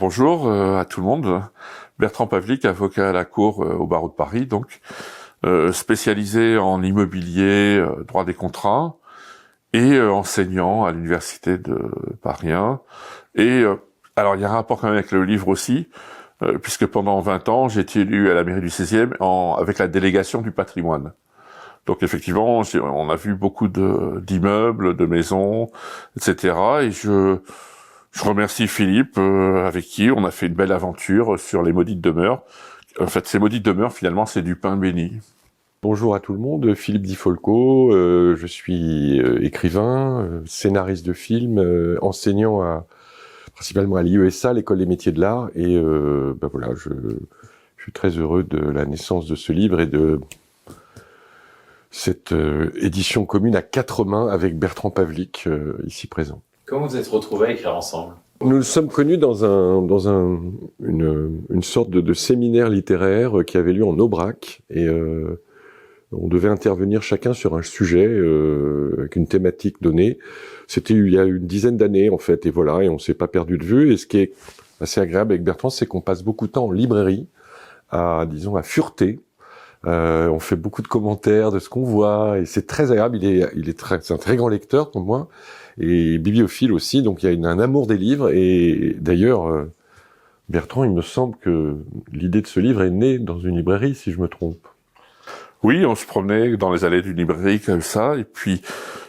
Bonjour à tout le monde. Bertrand Pavlik, avocat à la Cour au barreau de Paris, donc spécialisé en immobilier, droit des contrats, et enseignant à l'université de Paris 1. Et alors il y a un rapport quand même avec le livre aussi, puisque pendant 20 ans j'ai été élu à la mairie du 16e avec la délégation du patrimoine. Donc effectivement, on a vu beaucoup d'immeubles, de maisons, etc. Et je remercie Philippe, avec qui on a fait une belle aventure sur les maudites demeures. En fait, ces maudites demeures, finalement, c'est du pain béni. Bonjour à tout le monde, Philippe Di Folco, je suis écrivain, scénariste de films, enseignant principalement à l'IESA, l'École des métiers de l'art, et voilà, je suis très heureux de la naissance de ce livre et de cette édition commune à 4 mains avec Bertrand Pavlik, ici présent. Comment vous êtes retrouvés à écrire ensemble? Nous nous sommes connus dans une sorte de séminaire littéraire qui avait lieu en Aubrac, et on devait intervenir chacun sur un sujet avec une thématique donnée. C'était il y a une dizaine d'années en fait, et voilà, et on s'est pas perdu de vue. Et ce qui est assez agréable avec Bertrand, c'est qu'on passe beaucoup de temps en librairie, à fureter. On fait beaucoup de commentaires de ce qu'on voit, et c'est très agréable. C'est un très grand lecteur comme moi, et bibliophile aussi, donc il y a un amour des livres. Et d'ailleurs, Bertrand, il me semble que l'idée de ce livre est née dans une librairie, si je me trompe. Oui, on se promenait dans les allées d'une librairie comme ça, et puis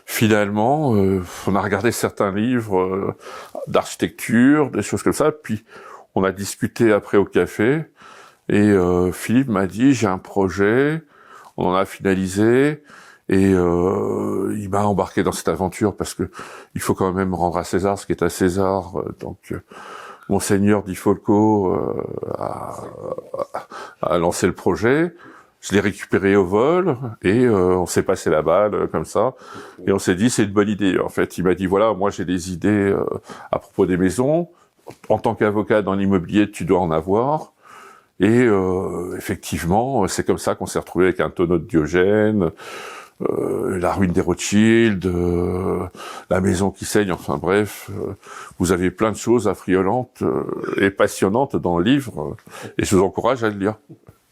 finalement, on a regardé certains livres d'architecture, des choses comme ça, puis on a discuté après au café, et Philippe m'a dit, j'ai un projet, on en a finalisé, et il m'a embarqué dans cette aventure, parce que il faut quand même rendre à César ce qui est à César, donc Monseigneur Di Folco a lancé le projet. Je l'ai récupéré au vol, et on s'est passé la balle comme ça, et on s'est dit c'est une bonne idée. En fait, il m'a dit voilà, moi j'ai des idées à propos des maisons. En tant qu'avocat dans l'immobilier, tu dois en avoir. Et effectivement, c'est comme ça qu'on s'est retrouvé avec un tonneau de Diogène, la ruine des Rothschild, la maison qui saigne, enfin bref, vous avez plein de choses affriolantes et passionnantes dans le livre, et je vous encourage à le lire.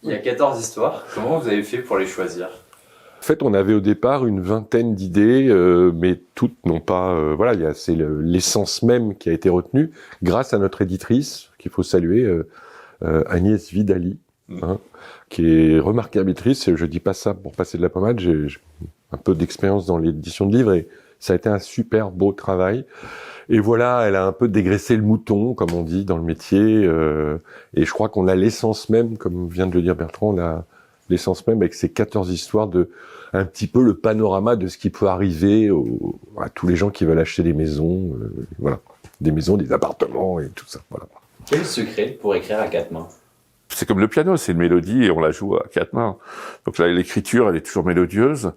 Il y a 14 histoires, comment vous avez fait pour les choisir? En fait, on avait au départ une vingtaine d'idées, mais toutes n'ont pas... voilà, c'est l'essence même qui a été retenue, grâce à notre éditrice, qu'il faut saluer, Agnès Vidali, qui est remarquable éditrice. Je dis pas ça pour passer de la pommade, j'ai un peu d'expérience dans l'édition de livres, et ça a été un super beau travail. Et voilà, elle a un peu dégraissé le mouton, comme on dit dans le métier, et je crois qu'on a l'essence même, comme vient de le dire Bertrand, on a l'essence même avec ces 14 histoires de un petit peu le panorama de ce qui peut arriver à tous les gens qui veulent acheter des maisons, voilà, des maisons, des appartements et tout ça. Voilà. Quel est le secret pour écrire à 4 mains? C'est comme le piano, c'est une mélodie et on la joue à 4 mains. Donc là, l'écriture, elle est toujours mélodieuse.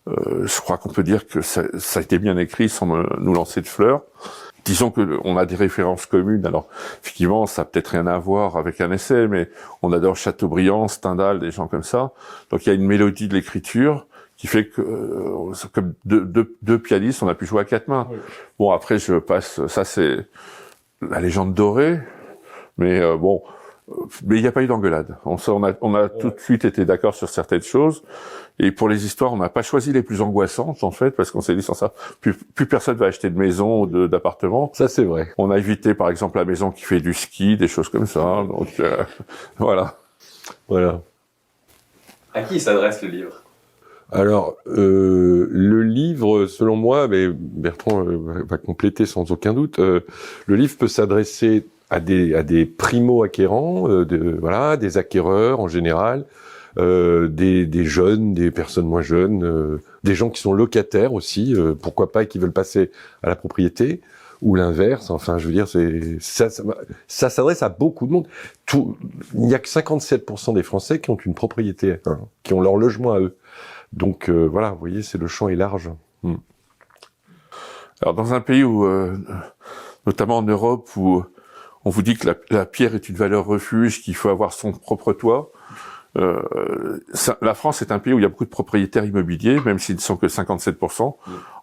Je crois qu'on peut dire que ça a été bien écrit sans nous lancer de fleurs. Disons que on a des références communes. Alors, effectivement, ça a peut-être rien à voir avec un essai, mais on adore Chateaubriand, Stendhal, des gens comme ça. Donc, il y a une mélodie de l'écriture qui fait que, comme deux pianistes, on a pu jouer à 4 mains. Oui. Bon, après, ça c'est la légende dorée, mais mais il n'y a pas eu d'engueulade. On a tout de suite été d'accord sur certaines choses. Et pour les histoires, on n'a pas choisi les plus angoissantes, en fait, parce qu'on s'est dit, sans ça, plus personne va acheter de maison ou d'appartement. Ça, c'est vrai. On a évité, par exemple, la maison qui fait du ski, des choses comme ça. Donc, voilà. Voilà. À qui s'adresse le livre? Alors, le livre, selon moi, mais Bertrand va compléter sans aucun doute, le livre peut s'adresser à des primo-acquérants, voilà, des acquéreurs en général, des jeunes, des personnes moins jeunes, des gens qui sont locataires aussi, pourquoi pas, et qui veulent passer à la propriété, ou l'inverse. Enfin, je veux dire, ça s'adresse à beaucoup de monde. Il n'y a que 57% des Français qui ont une propriété, qui ont leur logement à eux. Donc voilà, vous voyez, le champ est large. Alors dans un pays où, notamment en Europe, où on vous dit que la pierre est une valeur refuge, qu'il faut avoir son propre toit. La France est un pays où il y a beaucoup de propriétaires immobiliers, même s'ils ne sont que 57%.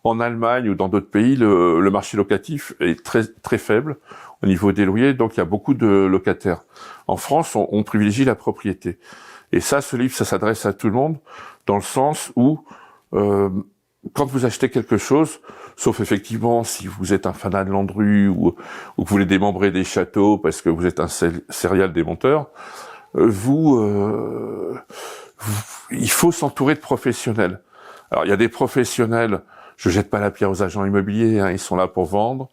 En Allemagne ou dans d'autres pays, le marché locatif est très très faible. au niveau des loyers, donc il y a beaucoup de locataires. En France, on privilégie la propriété. Et ça, ce livre, ça s'adresse à tout le monde, dans le sens où, quand vous achetez quelque chose, sauf effectivement si vous êtes un fanat de Landru ou que vous voulez démembrer des châteaux parce que vous êtes un serial démonteur, il faut s'entourer de professionnels. Alors il y a des professionnels, je jette pas la pierre aux agents immobiliers, hein, ils sont là pour vendre.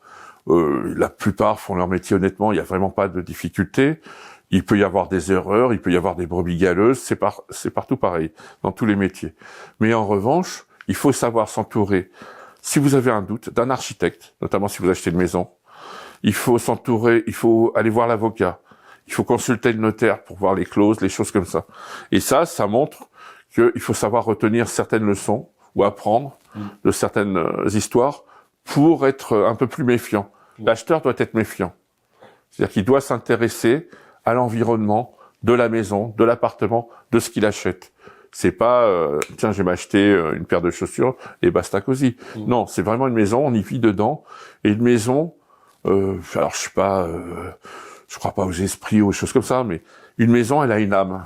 La plupart font leur métier honnêtement, il y a vraiment pas de difficulté. Il peut y avoir des erreurs, il peut y avoir des brebis galeuses, c'est partout pareil, dans tous les métiers. Mais en revanche, il faut savoir s'entourer. Si vous avez un doute, d'un architecte, notamment si vous achetez une maison, il faut s'entourer, il faut aller voir l'avocat, il faut consulter le notaire pour voir les clauses, les choses comme ça. Et ça montre qu'il faut savoir retenir certaines leçons ou apprendre de certaines histoires pour être un peu plus méfiant. L'acheteur doit être méfiant. C'est-à-dire qu'il doit s'intéresser à l'environnement de la maison, de l'appartement, de ce qu'il achète. C'est pas tiens, je vais m'acheter une paire de chaussures et basta cosy. Non, c'est vraiment une maison, on y vit dedans. Et une maison, alors je crois pas aux esprits ou aux choses comme ça, mais une maison, elle a une âme.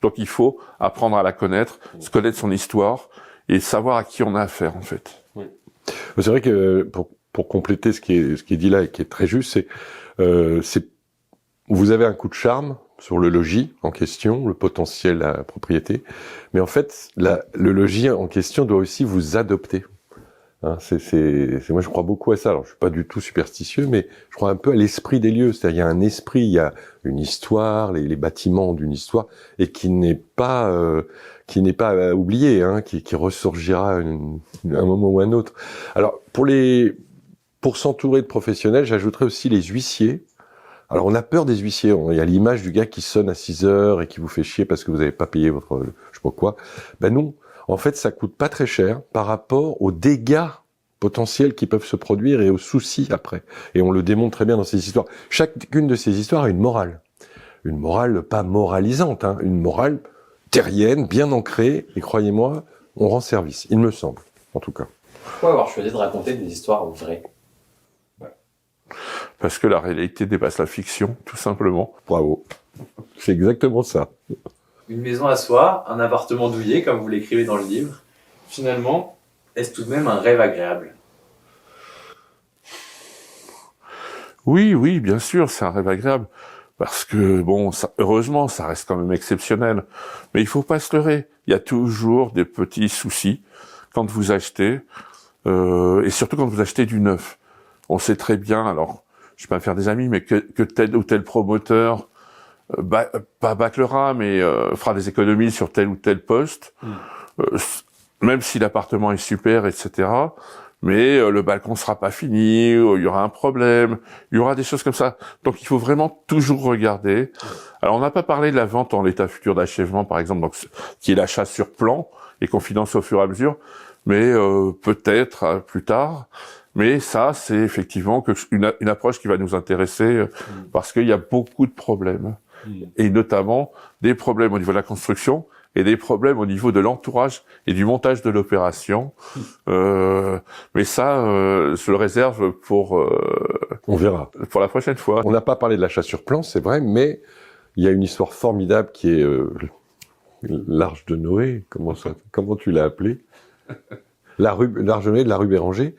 Donc il faut apprendre à la connaître, se connaître son histoire et savoir à qui on a affaire en fait. Oui. C'est vrai que pour compléter ce qui est dit là et qui est très juste, c'est vous avez un coup de charme sur le logis en question, le potentiel à propriété, mais en fait, le logis en question doit aussi vous adopter. Hein, moi je crois beaucoup à ça. Alors je suis pas du tout superstitieux, mais je crois un peu à l'esprit des lieux. C'est-à-dire il y a un esprit, il y a une histoire, les bâtiments d'une histoire, et qui n'est pas oublié, hein, qui ressurgira à un moment ou un autre. Alors pour s'entourer de professionnels, j'ajouterais aussi les huissiers. Alors, on a peur des huissiers. Il y a l'image du gars qui sonne à 6 heures et qui vous fait chier parce que vous n'avez pas payé votre, je sais pas quoi. Ben non. En fait, ça coûte pas très cher par rapport aux dégâts potentiels qui peuvent se produire et aux soucis après. Et on le démontre très bien dans ces histoires. Chacune de ces histoires a une morale. Une morale pas moralisante, hein. Une morale terrienne, bien ancrée. Et croyez-moi, on rend service. Il me semble, en tout cas. Pourquoi avoir choisi de raconter des histoires vraies? Parce que la réalité dépasse la fiction, tout simplement. Bravo. C'est exactement ça. Une maison à soi, un appartement douillet, comme vous l'écrivez dans le livre. Finalement, est-ce tout de même un rêve agréable? Oui, bien sûr, c'est un rêve agréable. Parce que, bon, heureusement, ça reste quand même exceptionnel. Mais il faut pas se leurrer. Il y a toujours des petits soucis quand vous achetez, et surtout quand vous achetez du neuf. On sait très bien, alors, je vais pas me faire des amis, mais que tel ou tel promoteur, pas bâclera, mais fera des économies sur tel ou tel poste, même si l'appartement est super, etc. Mais le balcon sera pas fini, il y aura un problème, il y aura des choses comme ça. Donc il faut vraiment toujours regarder. Alors on n'a pas parlé de la vente en l'état futur d'achèvement, par exemple, donc qui est l'achat sur plan et qu'on finance au fur et à mesure, mais peut-être plus tard. Mais ça, c'est effectivement une approche qui va nous intéresser parce qu'il y a beaucoup de problèmes. Et notamment des problèmes au niveau de la construction et des problèmes au niveau de l'entourage et du montage de l'opération. Mais ça, je le réserve pour... on verra. Pour la prochaine fois. On n'a pas parlé de l'achat sur plan, c'est vrai, mais il y a une histoire formidable qui est l'Arche de Noé. Comment tu l'as appelé? L'Arche de Noé de la rue Béranger,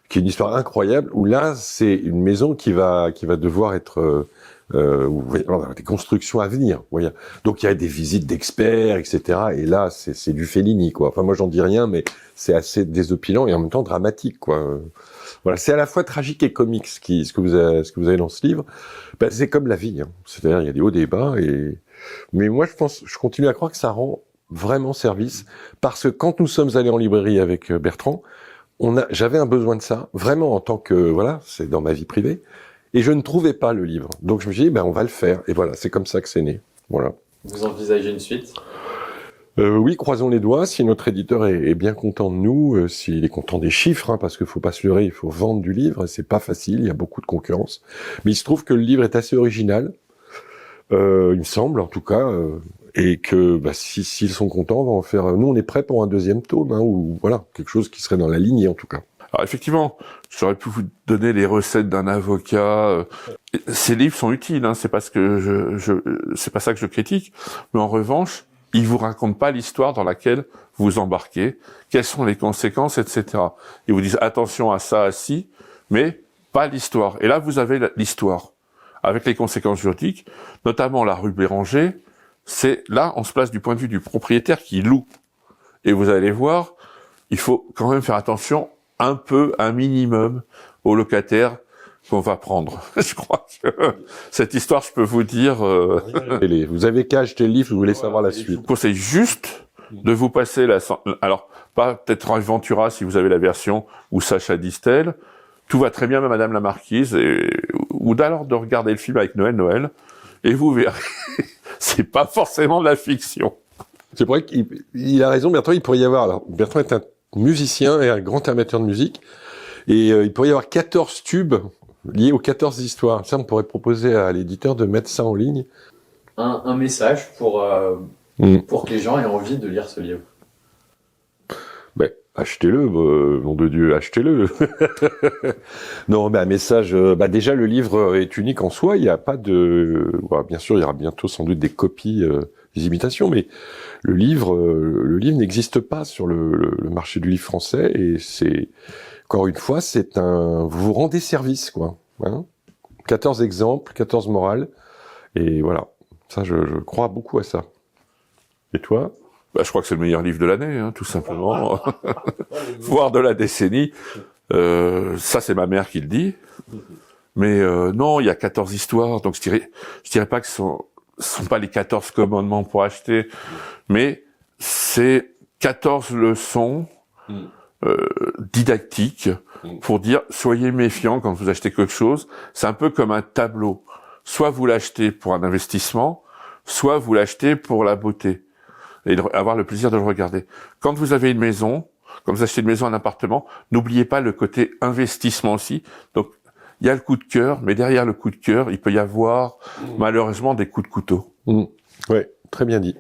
qui est une histoire incroyable, où là, c'est une maison qui va devoir être... des constructions à venir. Vous voyez. Donc il y a des visites d'experts, etc. Et là, c'est du Fellini, quoi. Enfin, moi, j'en dis rien, mais c'est assez désopilant et en même temps dramatique, quoi. Voilà, c'est à la fois tragique et comique ce que vous avez dans ce livre. Ben, c'est comme la vie, hein. C'est-à-dire il y a des hauts, des bas. Mais moi, je continue à croire que ça rend vraiment service parce que quand nous sommes allés en librairie avec Bertrand, j'avais un besoin de ça, vraiment en tant que c'est dans ma vie privée. Et je ne trouvais pas le livre. Donc je me suis dit, on va le faire. Et voilà, c'est comme ça que c'est né. Voilà. Vous envisagez une suite? Oui, croisons les doigts. Si notre éditeur est bien content de nous, s'il est content des chiffres, hein, parce qu'il faut pas se leurrer, il faut vendre du livre. C'est pas facile, il y a beaucoup de concurrence. Mais il se trouve que le livre est assez original, il me semble en tout cas, et que s'ils sont contents, on va en faire. Nous, on est prêts pour un deuxième tome, hein, ou voilà, quelque chose qui serait dans la lignée en tout cas. Alors effectivement, j'aurais pu vous donner les recettes d'un avocat. Ces livres sont utiles, hein, c'est pas ce que c'est pas ça que je critique. Mais en revanche, ils vous racontent pas l'histoire dans laquelle vous embarquez, quelles sont les conséquences, etc. Ils vous disent attention à ça, à ci, mais pas l'histoire. Et là, vous avez l'histoire avec les conséquences juridiques, notamment la rue Béranger. C'est là, on se place du point de vue du propriétaire qui loue. Et vous allez voir, il faut quand même faire attention un minimum aux locataires qu'on va prendre. Je crois que cette histoire, je peux vous dire... Vous avez qu'à acheter le livre, vous voulez savoir la Je suite. vous conseille juste de vous passer alors, pas peut-être Ventura si vous avez la version, ou Sacha Distel. Tout va très bien, Madame la Marquise, ou d'alors de regarder le film avec Noël, et vous verrez, c'est pas forcément de la fiction. C'est vrai qu'il a raison, Bertrand, il pourrait y avoir... Alors, Bertrand est un musicien et un grand amateur de musique, et il pourrait y avoir 14 tubes liés aux 14 histoires. Ça, on pourrait proposer à l'éditeur de mettre ça en ligne. Un message pour que les gens aient envie de lire ce livre. Ben, achetez-le, nom de Dieu, achetez-le. Non, mais un message... déjà, le livre est unique en soi, il n'y a pas de... bien sûr, il y aura bientôt sans doute des copies, des imitations, mais le livre n'existe pas sur le marché du livre français, et c'est... Encore une fois, vous vous rendez service, quoi. Hein, 14 exemples, 14 morales, et voilà. Ça, je crois beaucoup à ça. Et toi ? Je crois que c'est le meilleur livre de l'année, hein, tout simplement. Voire de la décennie. Ça, c'est ma mère qui le dit. Mais non, il y a 14 histoires, donc je dirais pas que ce sont pas les 14 commandements pour acheter, mais c'est 14 leçons didactiques pour dire soyez méfiants quand vous achetez quelque chose. C'est un peu comme un tableau. Soit vous l'achetez pour un investissement, soit vous l'achetez pour la beauté et avoir le plaisir de le regarder. Quand vous avez une maison, quand vous achetez une maison, un appartement, n'oubliez pas le côté investissement aussi. Donc, il y a le coup de cœur, mais derrière le coup de cœur, il peut y avoir malheureusement des coups de couteau. Ouais, très bien dit.